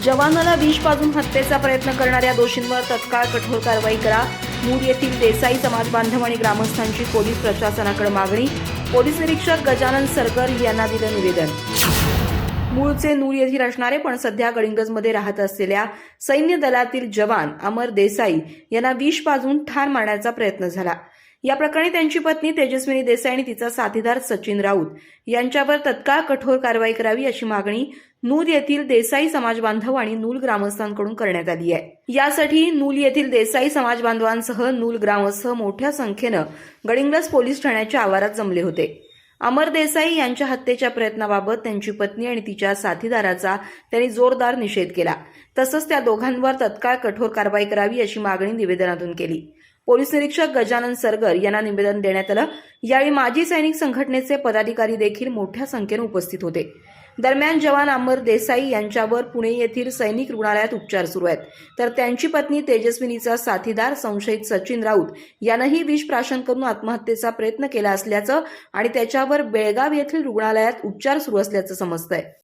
जवानाला विष पाजून हत्येचा प्रयत्न करणाऱ्या दोषींवर तत्काळ कठोर कारवाई करा. मूळ येथील देसाई समाज बांधव आणि ग्रामस्थांची पोलीस प्रशासनाकडे मागणी. पोलीस निरीक्षक गजानन सरगर यांना दिलं निवेदन. मूळचे नूर येथील असणारे पण सध्या गडिंग्लजमध्ये राहत असलेल्या सैन्य दलातील जवान अमर देसाई यांना विष पाजून ठार मारण्याचा प्रयत्न झाला. या प्रकरणी त्यांची पत्नी तेजस्विनी देसाई आणि तिचा साथीदार सचिन राऊत यांच्यावर तत्काळ कठोर कारवाई करावी अशी मागणी नूल येथील देसाई समाज बांधव आणि नूल ग्रामस्थांकडून करण्यात आली आहे. यासाठी नूल येथील देसाई समाज बांधवांसह नूल ग्रामस्थ मोठ्या संख्येनं गडिंग्लज पोलीस ठाण्याच्या आवारात जमले होते. अमर देसाई यांच्या हत्येच्या प्रयत्नाबाबत त्यांची पत्नी आणि तिच्या साथीदाराचा त्यांनी जोरदार निषेध केला. तसंच त्या दोघांवर तत्काळ कठोर कारवाई करावी अशी मागणी निवेदनातून केली. पोलीस निरीक्षक गजानन सरगर यांना निवेदन देण्यात आलं. यावेळी माजी सैनिक संघटनेचे पदाधिकारी देखील मोठ्या संख्येने उपस्थित होते. दरम्यान जवान अमर देसाई यांच्यावर पुणे येथील सैनिक रुग्णालयात उपचार सुरू आहेत, तर त्यांची पत्नी तेजस्विनीचा साथीदार संशयित सचिन राऊत यानंही विष प्राशन करून आत्महत्येचा प्रयत्न केला असल्याचं आणि त्याच्यावर बेळगाव येथील रुग्णालयात उपचार सुरू असल्याचं समजतंय.